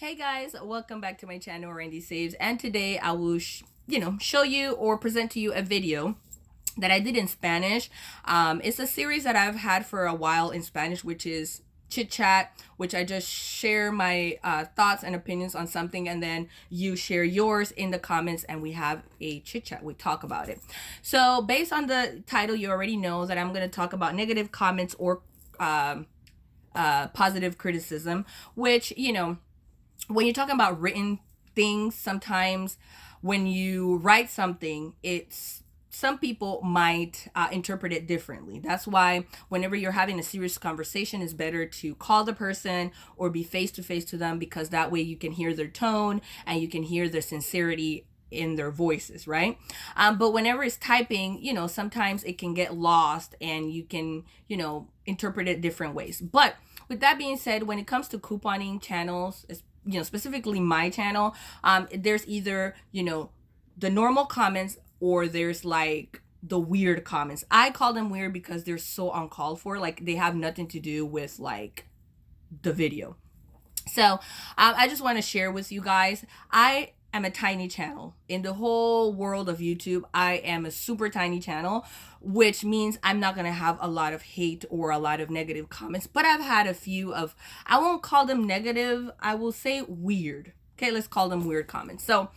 Hey guys, welcome back to my channel, Randee Saves, and today I will, show you or present to you a video that I did in Spanish. It's a series that I've had for a while in Spanish, which is chit chat, which I just share my thoughts and opinions on something, and then you share yours in the comments, and we have a chit chat. We talk about it. So, based on the title, you already know that I'm going to talk about negative comments or positive criticism, which when you're talking about written things, sometimes when you write something, it's some people might interpret it differently. That's why whenever you're having a serious conversation, it's better to call the person or be face to face to them, because that way you can hear their tone and you can hear their sincerity in their voices, right? But whenever it's typing, sometimes it can get lost and you can, interpret it different ways. But with that being said, when it comes to couponing channels, specifically my channel, there's either, the normal comments, or there's like the weird comments. I call them weird because they're so uncalled for. Like, they have nothing to do with like the video. So I just want to share with you guys, I am a tiny channel in the whole world of YouTube. I am a super tiny channel, which means I'm not going to have a lot of hate or a lot of negative comments, but I've had a few of, I won't call them negative, I will say weird. Okay, let's call them weird comments. So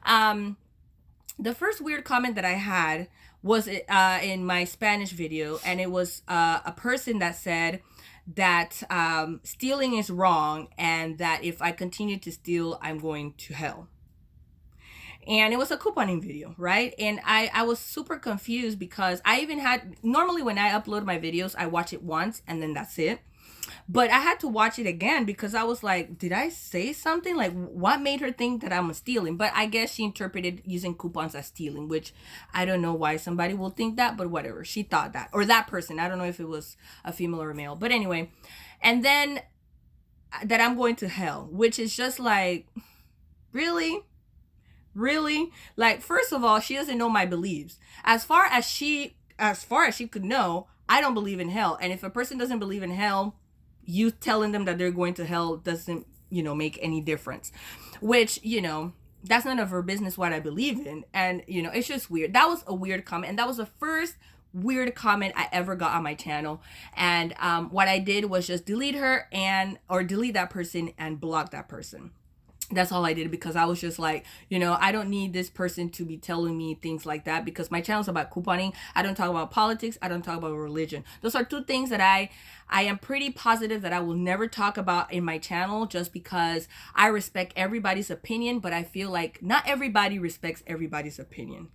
the first weird comment that I had was in my Spanish video, and it was a person that said that stealing is wrong, and that if I continue to steal, I'm going to hell. And it was a couponing video, right? And I was super confused, because I even had, normally when I upload my videos, I watch it once and then that's it. But I had to watch it again because I was like, did I say something? Like, what made her think that I'm stealing? But I guess she interpreted using coupons as stealing, which I don't know why somebody will think that, but whatever. She thought that. Or that person. I don't know if it was a female or a male. But anyway. And then that I'm going to hell, which is just like, really? Really? Like, first of all, she doesn't know my beliefs. As far as she could know, I don't believe in hell. And if a person doesn't believe in hell, you telling them that they're going to hell doesn't, make any difference. Which, that's none of her business what I believe in. And, it's just weird. That was a weird comment. And that was the first weird comment I ever got on my channel. And what I did was just delete her or delete that person and block that person. That's all I did, because I was just like, I don't need this person to be telling me things like that, because my channel's about couponing. I don't talk about politics. I don't talk about religion. Those are two things that I am pretty positive that I will never talk about in my channel, just because I respect everybody's opinion, but I feel like not everybody respects everybody's opinion,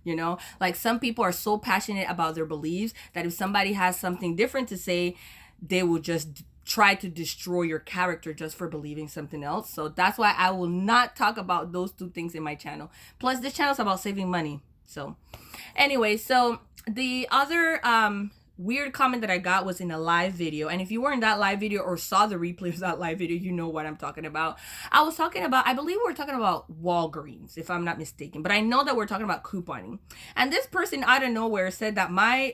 Like, some people are so passionate about their beliefs that if somebody has something different to say, they will just try to destroy your character just for believing something else. So that's why I will not talk about those two things in my channel. Plus, this channel is about saving money. So anyway, so the other weird comment that I got was in a live video. And if you were in that live video or saw the replay of that live video, you know what I'm talking about. I believe we were talking about Walgreens, if I'm not mistaken, but I know that we're talking about couponing. And this person out of nowhere said that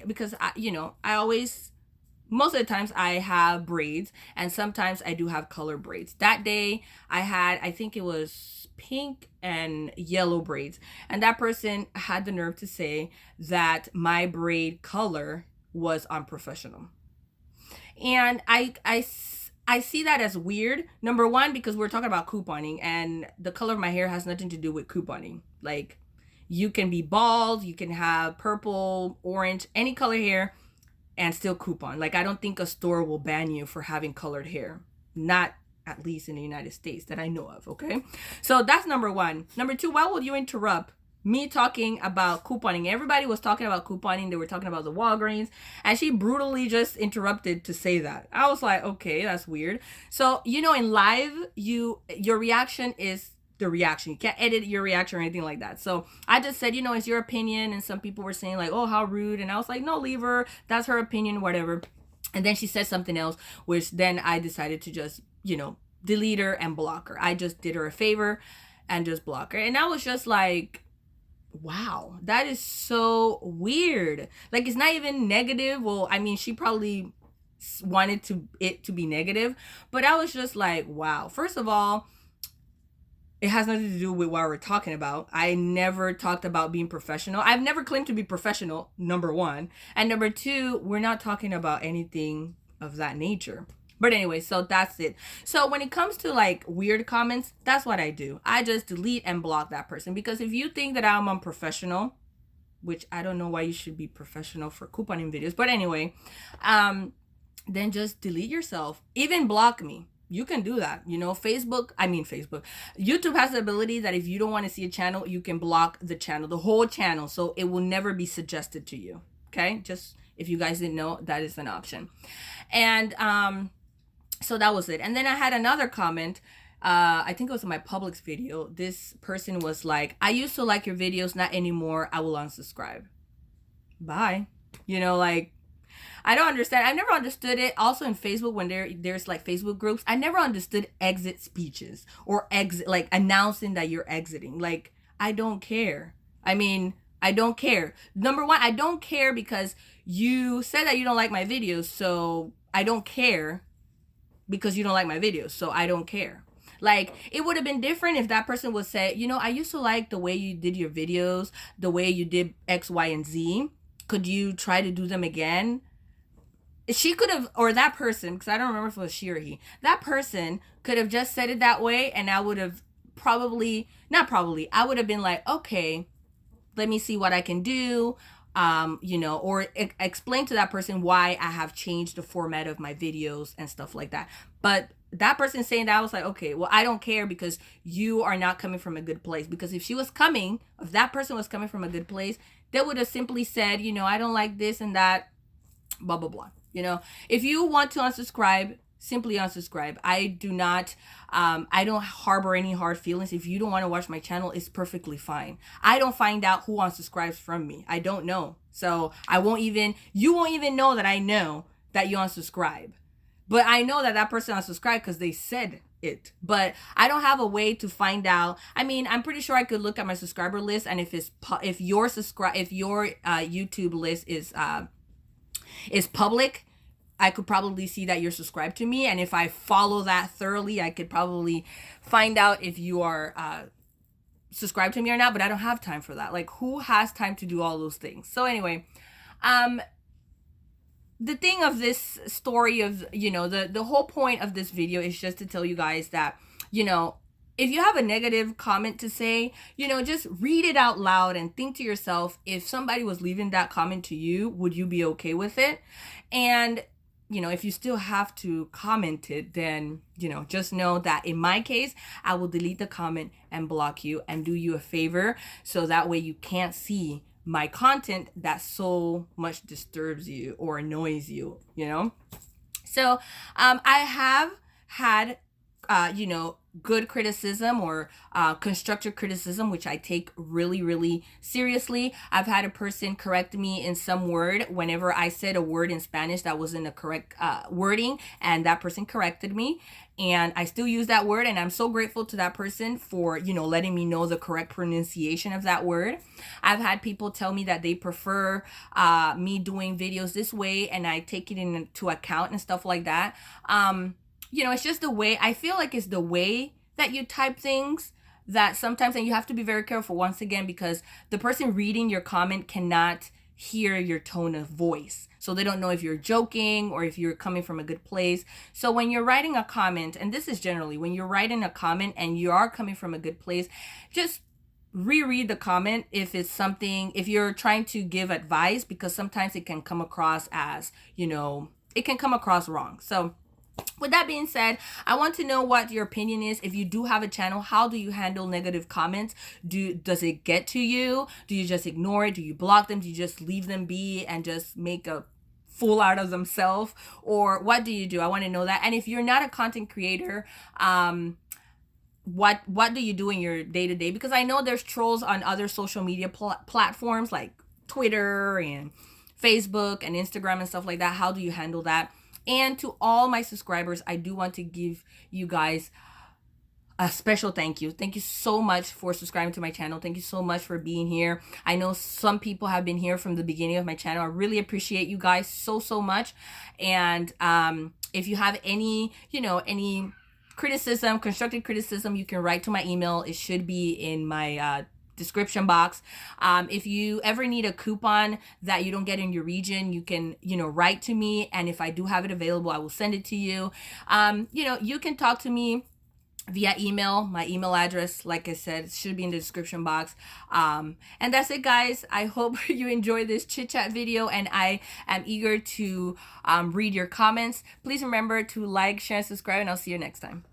because I always, most of the times I have braids, and sometimes I do have color braids. That day I think it was pink and yellow braids. And that person had the nerve to say that my braid color was unprofessional. And I see that as weird. Number one, because we're talking about couponing, and the color of my hair has nothing to do with couponing. Like, you can be bald, you can have purple, orange, any color hair, and still coupon. Like, I don't think a store will ban you for having colored hair. Not at least in the United States that I know of, okay? So that's number one. Number two, why would you interrupt me talking about couponing? Everybody was talking about couponing. They were talking about the Walgreens, and she brutally just interrupted to say that. I was like, okay, that's weird. So, in live, your reaction is the reaction. You can't edit your reaction or anything like that. So I just said, it's your opinion. And some people were saying like, oh, how rude. And I was like, no, leave her. That's her opinion, whatever. And then she said something else, which then I decided to just, delete her and block her. I just did her a favor and just block her. And I was just like, wow, that is so weird. Like, it's not even negative. Well, I mean, she probably wanted it to be negative, but I was just like, wow. First of all, it has nothing to do with what we're talking about. I never talked about being professional. I've never claimed to be professional, number one. And number two, we're not talking about anything of that nature. But anyway, so that's it. So when it comes to like weird comments, that's what I do. I just delete and block that person. Because if you think that I'm unprofessional, which I don't know why you should be professional for couponing videos, but anyway, then just delete yourself. Even block me. You can do that. You know, Facebook, YouTube has the ability that if you don't want to see a channel, you can block the channel, the whole channel. So it will never be suggested to you. Okay. Just if you guys didn't know, that is an option. And, so that was it. And then I had another comment. I think it was in my Publix video. This person was like, I used to like your videos, not anymore. I will unsubscribe. Bye. You know, like, I don't understand. I never understood it. Also in Facebook, when there's like Facebook groups, I never understood exit speeches or exit, like announcing that you're exiting. Like, I don't care. I mean, I don't care. Number one, I don't care because you said that you don't like my videos. So I don't care because you don't like my videos. So I don't care. Like, it would have been different if that person would say, you know, I used to like the way you did your videos, the way you did X, Y, and Z. Could you try to do them again? She could have, or that person, because I don't remember if it was she or he, that person could have just said it that way, and I would have I would have been like, okay, let me see what I can do, you know, or explain to that person why I have changed the format of my videos and stuff like that. But that person saying that, I was like, okay, well, I don't care because you are not coming from a good place. Because if that person was coming from a good place, they would have simply said, you know, I don't like this and that, blah, blah, blah. You know, if you want to unsubscribe, simply unsubscribe. I do not, I don't harbor any hard feelings. If you don't want to watch my channel, it's perfectly fine. I don't find out who unsubscribes from me. I don't know. So you won't even know that I know that you unsubscribe. But I know that person unsubscribed because they said it. But I don't have a way to find out. I mean, I'm pretty sure I could look at my subscriber list, and if your YouTube list is public, I could probably see that you're subscribed to me. And if I follow that thoroughly, I could probably find out if you are subscribed to me or not. But I don't have time for that. Like, who has time to do all those things? So anyway, the thing of this story of, you know, the whole point of this video is just to tell you guys that, you know, if you have a negative comment to say, you know, just read it out loud and think to yourself, if somebody was leaving that comment to you, would you be okay with it? And, you know, if you still have to comment it, then, you know, just know that in my case, I will delete the comment and block you and do you a favor. So that way you can't see my content that so much disturbs you or annoys you, you know? So, I have had, you know, good criticism or constructive criticism, which I take really, really seriously. I've had a person correct me in some word whenever I said a word in Spanish that wasn't a correct wording, and that person corrected me, and I still use that word, and I'm so grateful to that person for, you know, letting me know the correct pronunciation of that word. I've had people tell me that they prefer me doing videos this way, and I take it into account and stuff like that. You know, it's just the way, I feel like it's the way that you type things that sometimes, and you have to be very careful once again, because the person reading your comment cannot hear your tone of voice. So they don't know if you're joking or if you're coming from a good place. So when you're writing a comment, and this is generally when you're writing a comment and you are coming from a good place, just reread the comment if it's something, if you're trying to give advice, because sometimes it can come across as, you know, it can come across wrong. So with that being said, I want to know what your opinion is. If you do have a channel, how do you handle negative comments? Does it get to you? Do you just ignore it? Do you block them? Do you just leave them be and just make a fool out of themselves? Or what do you do? I want to know that. And if you're not a content creator, what do you do in your day-to-day? Because I know there's trolls on other social media platforms like Twitter and Facebook and Instagram and stuff like that. How do you handle that? And to all my subscribers, I do want to give you guys a special thank you. Thank you so much for subscribing to my channel. Thank you so much for being here. I know some people have been here from the beginning of my channel. I really appreciate you guys so much. And if you have any, you know, any criticism, constructive criticism, you can write to my email. It should be in my description box. If you ever need a coupon that you don't get in your region, you can, write to me, and if I do have it available, I will send it to you. You can talk to me via email. My email address, like I said, should be in the description box. And that's it, guys. I hope you enjoyed this chit chat video, and I am eager to read your comments. Please remember to like, share, and subscribe, and I'll see you next time.